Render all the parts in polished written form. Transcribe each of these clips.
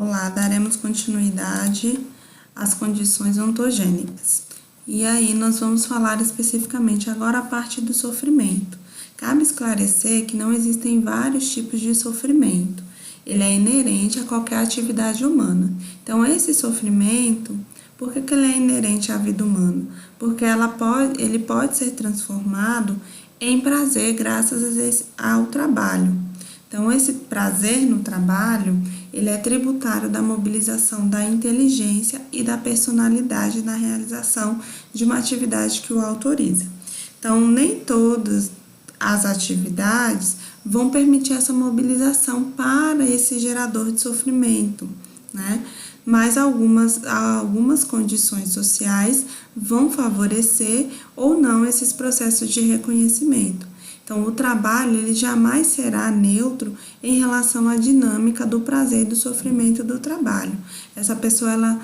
Olá, daremos continuidade às condições ontogênicas. E aí nós vamos falar especificamente agora a parte do sofrimento. Cabe esclarecer que não existem vários tipos de sofrimento. Ele é inerente a qualquer atividade humana. Então, esse sofrimento, por que ele é inerente à vida humana? Porque ele pode ser transformado em prazer graças ao trabalho. Então, esse prazer no trabalho, ele é tributário da mobilização da inteligência e da personalidade na realização de uma atividade que o autoriza. Então, nem todas as atividades vão permitir essa mobilização para esse gerador de sofrimento, né? Mas algumas condições sociais vão favorecer ou não esses processos de reconhecimento. Então, o trabalho ele jamais será neutro em relação à dinâmica do prazer e do sofrimento do trabalho. Essa pessoa,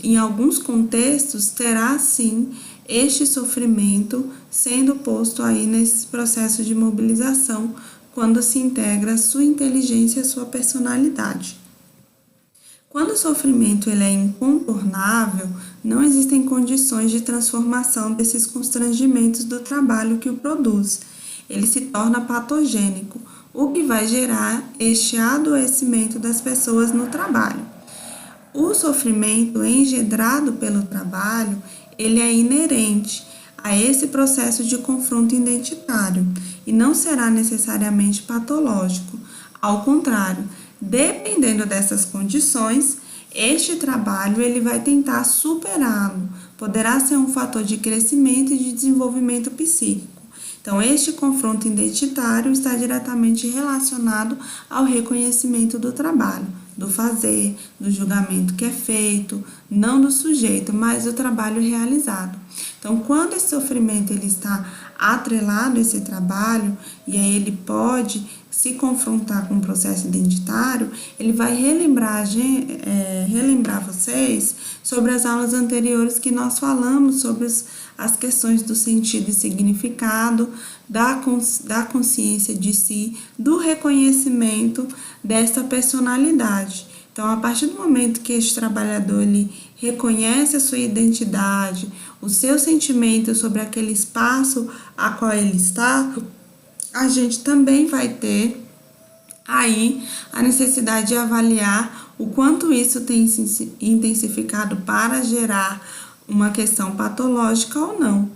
em alguns contextos, terá sim este sofrimento sendo posto aí nesses processos de mobilização quando se integra a sua inteligência e a sua personalidade. Quando o sofrimento ele é incontornável, não existem condições de transformação desses constrangimentos do trabalho que o produz. Ele se torna patogênico, o que vai gerar este adoecimento das pessoas no trabalho. O sofrimento engendrado pelo trabalho, ele é inerente a esse processo de confronto identitário e não será necessariamente patológico. Ao contrário, dependendo dessas condições, este trabalho ele vai tentar superá-lo, poderá ser um fator de crescimento e de desenvolvimento psíquico. Então, este confronto identitário está diretamente relacionado ao reconhecimento do trabalho, do fazer, do julgamento que é feito, não do sujeito, mas do trabalho realizado. Então, quando esse sofrimento ele está atrelado a esse trabalho, e aí ele pode se confrontar com o processo identitário, ele vai relembrar vocês sobre as aulas anteriores que nós falamos sobre as questões do sentido e significado, da consciência de si, do reconhecimento dessa personalidade. Então, a partir do momento que este trabalhador ele reconhece a sua identidade, o seu sentimento sobre aquele espaço a qual ele está, a gente também vai ter aí a necessidade de avaliar o quanto isso tem se intensificado para gerar uma questão patológica ou não.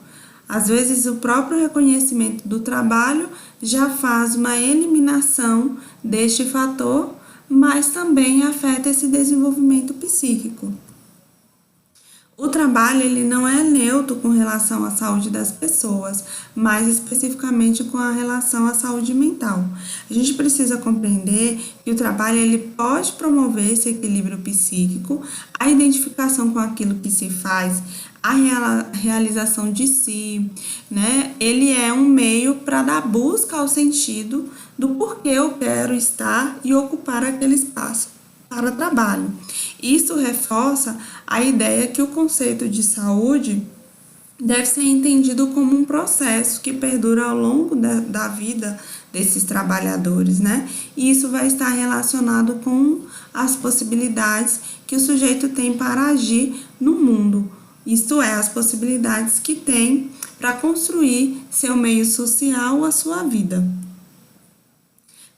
Às vezes, o próprio reconhecimento do trabalho já faz uma eliminação deste fator, mas também afeta esse desenvolvimento psíquico. O trabalho ele não é neutro com relação à saúde das pessoas, mais especificamente com a relação à saúde mental. A gente precisa compreender que o trabalho ele pode promover esse equilíbrio psíquico, a identificação com aquilo que se faz, a realização de si, né? Ele é um meio para dar busca ao sentido do porquê eu quero estar e ocupar aquele espaço para trabalho. Isso reforça a ideia que o conceito de saúde deve ser entendido como um processo que perdura ao longo da vida desses trabalhadores, né? E isso vai estar relacionado com as possibilidades que o sujeito tem para agir no mundo, isto é, as possibilidades que tem para construir seu meio social ou a sua vida.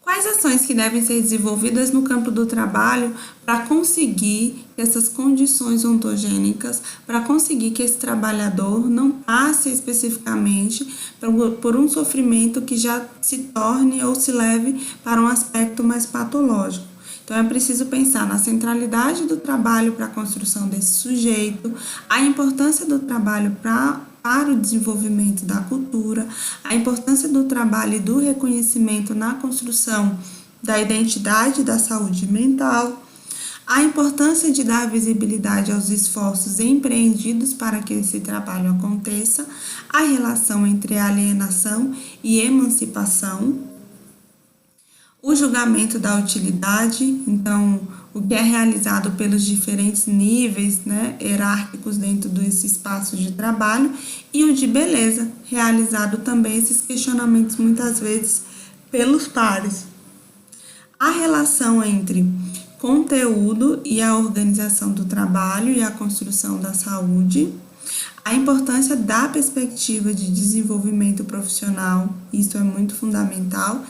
Quais ações que devem ser desenvolvidas no campo do trabalho para conseguir essas condições ontogênicas, para conseguir que esse trabalhador não passe especificamente por um sofrimento que já se torne ou se leve para um aspecto mais patológico? Então, é preciso pensar na centralidade do trabalho para a construção desse sujeito, a importância do trabalho para o desenvolvimento da cultura, a importância do trabalho e do reconhecimento na construção da identidade da saúde mental, a importância de dar visibilidade aos esforços empreendidos para que esse trabalho aconteça, a relação entre alienação e emancipação, o julgamento da utilidade, então o que é realizado pelos diferentes níveis, né, hierárquicos dentro desse espaço de trabalho, e o de beleza, realizado também esses questionamentos muitas vezes pelos pares. A relação entre conteúdo e a organização do trabalho e a construção da saúde, a importância da perspectiva de desenvolvimento profissional, isso é muito fundamental,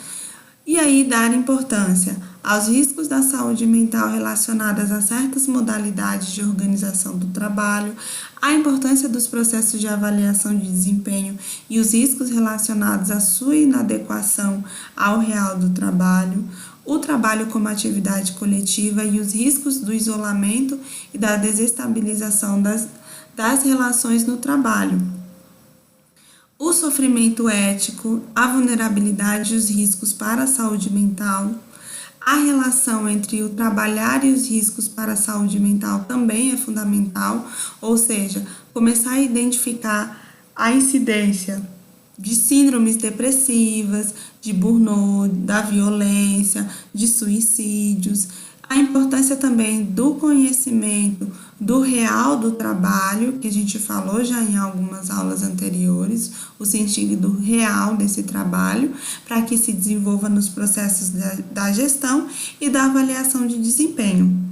e aí dar importância aos riscos da saúde mental relacionadas a certas modalidades de organização do trabalho, a importância dos processos de avaliação de desempenho e os riscos relacionados à sua inadequação ao real do trabalho, o trabalho como atividade coletiva e os riscos do isolamento e da desestabilização das relações no trabalho, o sofrimento ético, a vulnerabilidade e os riscos para a saúde mental, a relação entre o trabalhar e os riscos para a saúde mental também é fundamental, ou seja, começar a identificar a incidência de síndromes depressivas, de burnout, da violência, de suicídios, a importância também do conhecimento do real do trabalho, que a gente falou já em algumas aulas anteriores, o sentido real desse trabalho, para que se desenvolva nos processos da gestão e da avaliação de desempenho.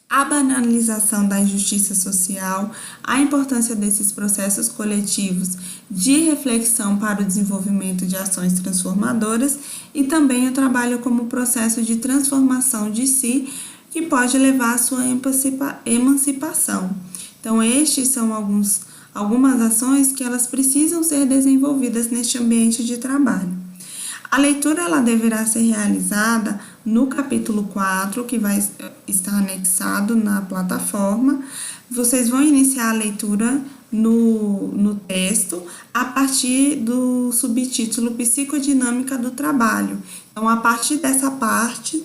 A banalização da injustiça social, a importância desses processos coletivos de reflexão para o desenvolvimento de ações transformadoras e também o trabalho como processo de transformação de si que pode levar à sua emancipação. Então, estes são algumas ações que elas precisam ser desenvolvidas neste ambiente de trabalho. A leitura ela deverá ser realizada no capítulo 4, que vai estar anexado na plataforma. Vocês vão iniciar a leitura no texto a partir do subtítulo Psicodinâmica do Trabalho. Então, a partir dessa parte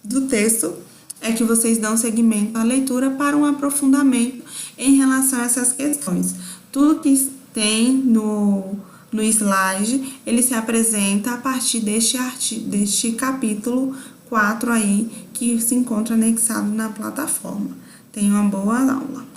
do texto é que vocês dão seguimento à leitura para um aprofundamento em relação a essas questões. Tudo que tem no slide, ele se apresenta a partir deste capítulo 4 aí, que se encontra anexado na plataforma. Tenha uma boa aula.